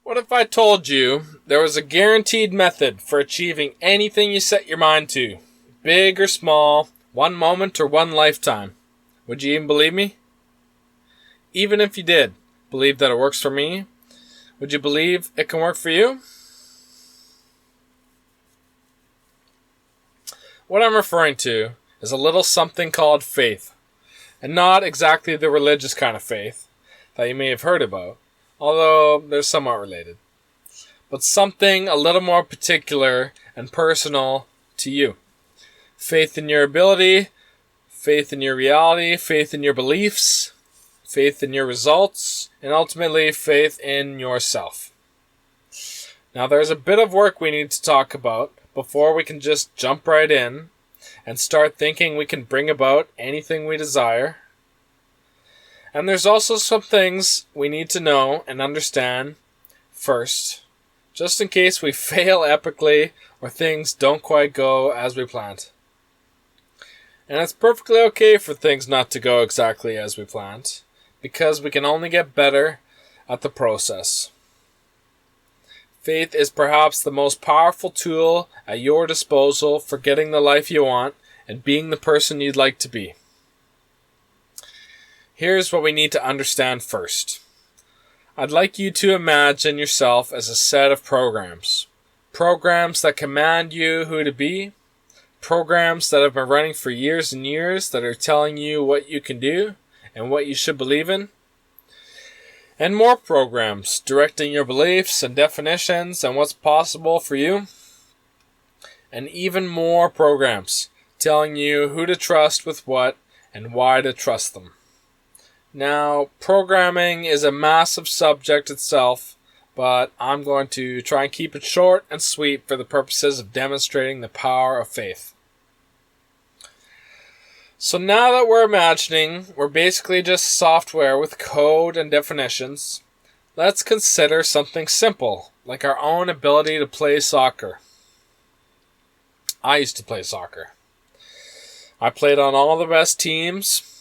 What if I told you there was a guaranteed method for achieving anything you set your mind to? Big or small, one moment or one lifetime. Would you even believe me? Even if you did believe that it works for me, would you believe it can work for you? What I'm referring to is a little something called faith. And not exactly the religious kind of faith that you may have heard about, although they're somewhat related. But something a little more particular and personal to you. Faith in your ability, faith in your reality, faith in your beliefs, faith in your results, and ultimately faith in yourself. Now there's a bit of work we need to talk about before we can just jump right in and start thinking we can bring about anything we desire. And there's also some things we need to know and understand first, just in case we fail epically or things don't quite go as we planned. And it's perfectly okay for things not to go exactly as we planned, because we can only get better at the process. Faith is perhaps the most powerful tool at your disposal for getting the life you want and being the person you'd like to be. Here's what we need to understand first. I'd like you to imagine yourself as a set of programs. Programs that command you who to be. Programs that have been running for years and years that are telling you what you can do and what you should believe in. And more programs directing your beliefs and definitions and what's possible for you. And even more programs telling you who to trust with what and why to trust them. Now, programming is a massive subject itself, but I'm going to try and keep it short and sweet for the purposes of demonstrating the power of faith. So now that we're imagining we're basically just software with code and definitions, let's consider something simple, like our own ability to play soccer. I used to play soccer. I played on all the best teams.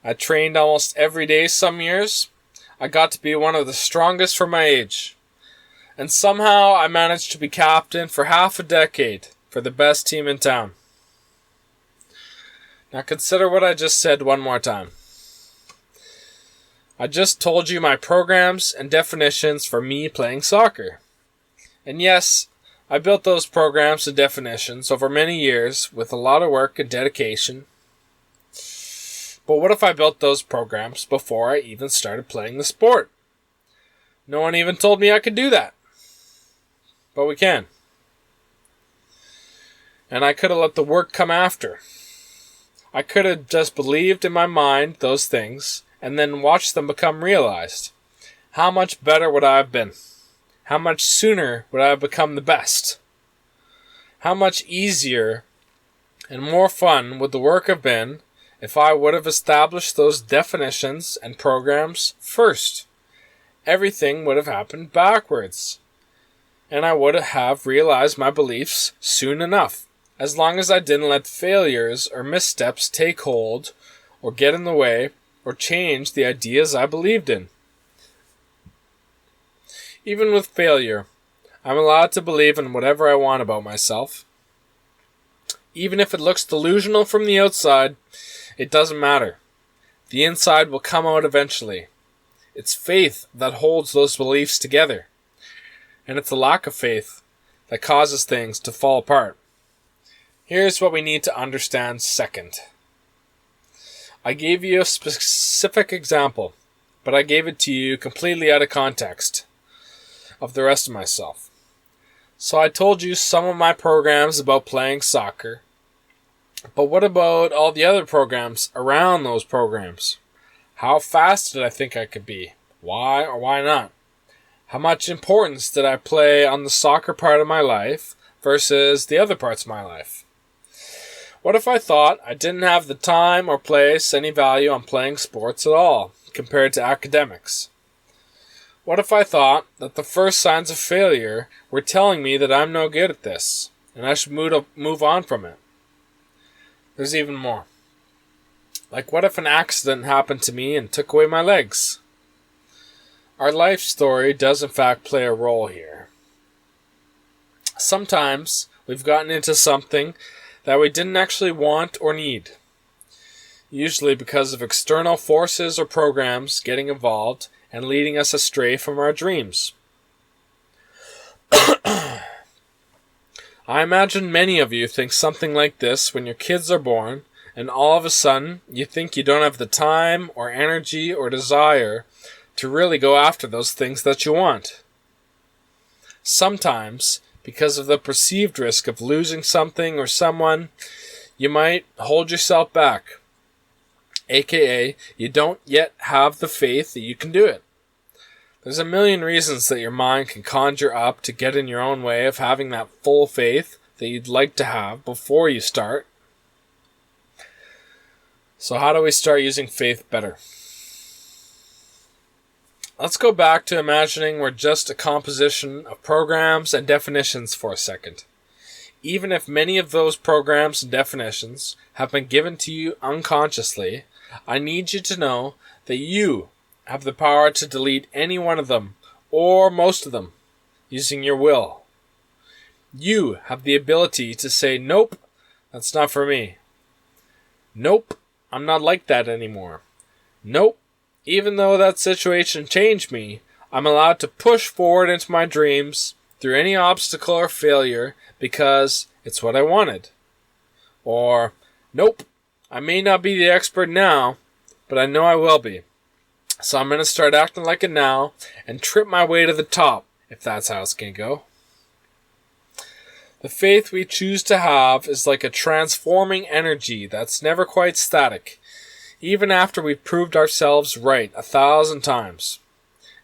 I trained almost every day some years. I got to be one of the strongest for my age. And somehow I managed to be captain for half a decade for the best team in town. Now consider what I just said one more time. I just told you my programs and definitions for me playing soccer. And yes, I built those programs and definitions over many years with a lot of work and dedication. But what if I built those programs before I even started playing the sport? No one even told me I could do that. But we can. And I could have let the work come after. I could have just believed in my mind those things and then watched them become realized. How much better would I have been? How much sooner would I have become the best? How much easier and more fun would the work have been if I would have established those definitions and programs first? Everything would have happened backwards. And I would have realized my beliefs soon enough, as long as I didn't let failures or missteps take hold or get in the way or change the ideas I believed in. Even with failure, I'm allowed to believe in whatever I want about myself. Even if it looks delusional from the outside, it doesn't matter. The inside will come out eventually. It's faith that holds those beliefs together. And it's the lack of faith that causes things to fall apart. Here's what we need to understand second. I gave you a specific example, but I gave it to you completely out of context of the rest of myself. So I told you some of my programs about playing soccer, but what about all the other programs around those programs? How fast did I think I could be? Why or why not? How much importance did I play on the soccer part of my life versus the other parts of my life? What if I thought I didn't have the time or place any value on playing sports at all compared to academics? What if I thought that the first signs of failure were telling me that I'm no good at this and I should move on from it? There's even more. Like, what if an accident happened to me and took away my legs? Our life story does in fact play a role here. Sometimes we've gotten into something that we didn't actually want or need, usually because of external forces or programs getting involved and leading us astray from our dreams. I imagine many of you think something like this when your kids are born, and all of a sudden you think you don't have the time or energy or desire to really go after those things that you want. Sometimes, because of the perceived risk of losing something or someone, you might hold yourself back, aka you don't yet have the faith that you can do it. There's a million reasons that your mind can conjure up to get in your own way of having that full faith that you'd like to have before you start. So how do we start using faith better? Let's go back to imagining we're just a composition of programs and definitions for a second. Even if many of those programs and definitions have been given to you unconsciously, I need you to know that you have the power to delete any one of them, or most of them, using your will. You have the ability to say, nope, that's not for me. Nope, I'm not like that anymore. Nope. Even though that situation changed me, I'm allowed to push forward into my dreams through any obstacle or failure because it's what I wanted. Or, nope, I may not be the expert now, but I know I will be. So I'm going to start acting like it now and trip my way to the top, if that's how it's going to go. The faith we choose to have is like a transforming energy that's never quite static, even after we've proved ourselves right 1,000 times.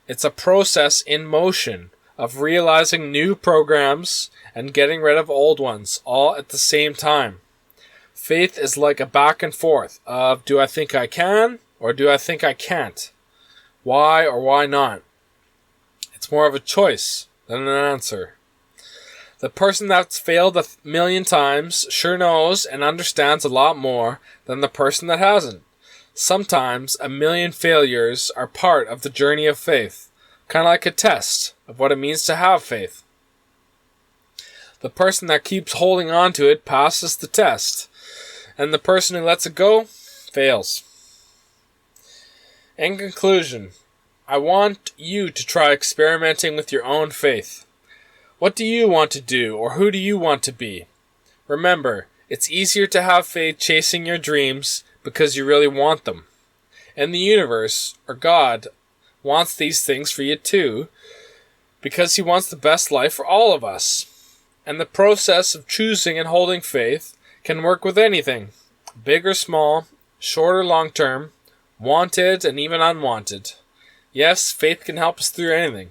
It's a process in motion of realizing new programs and getting rid of old ones all at the same time. Faith is like a back and forth of do I think I can or do I think I can't? Why or why not? It's more of a choice than an answer. The person that's failed 1,000,000 times sure knows and understands a lot more than the person that hasn't. Sometimes 1,000,000 failures are part of the journey of faith, kind of like a test of what it means to have faith. The person that keeps holding on to it passes the test, and the person who lets it go fails. In conclusion, I want you to try experimenting with your own faith. What do you want to do, or who do you want to be? Remember, it's easier to have faith chasing your dreams because you really want them. And the universe, or God, wants these things for you too, because He wants the best life for all of us. And the process of choosing and holding faith can work with anything, big or small, short or long term, wanted and even unwanted. Yes, faith can help us through anything,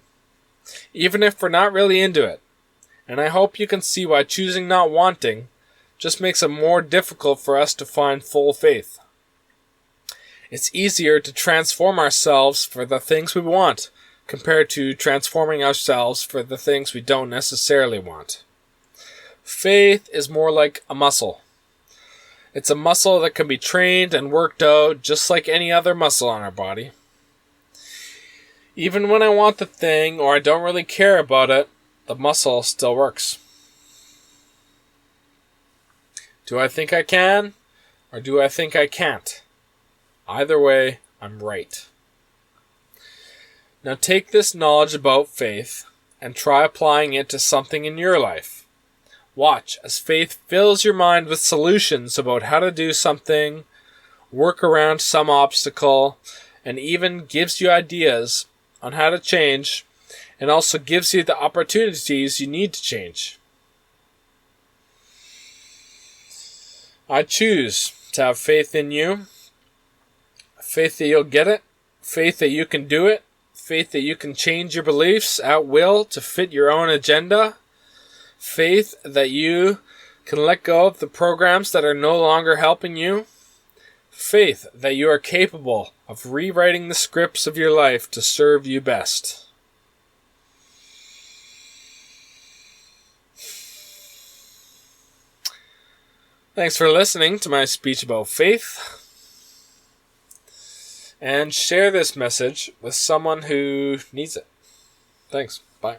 even if we're not really into it. And I hope you can see why choosing not wanting just makes it more difficult for us to find full faith. It's easier to transform ourselves for the things we want compared to transforming ourselves for the things we don't necessarily want. Faith is more like a muscle. It's a muscle that can be trained and worked out just like any other muscle on our body. Even when I want the thing or I don't really care about it, the muscle still works. Do I think I can, or do I think I can't? Either way, I'm right. Now take this knowledge about faith and try applying it to something in your life. Watch as faith fills your mind with solutions about how to do something, work around some obstacle, and even gives you ideas on how to change, and also gives you the opportunities you need to change. I choose to have faith in you. Faith that you'll get it, faith that you can do it, faith that you can change your beliefs at will to fit your own agenda, faith that you can let go of the programs that are no longer helping you, faith that you are capable of rewriting the scripts of your life to serve you best. Thanks for listening to my speech about faith. and share this message with someone who needs it. Thanks. Bye.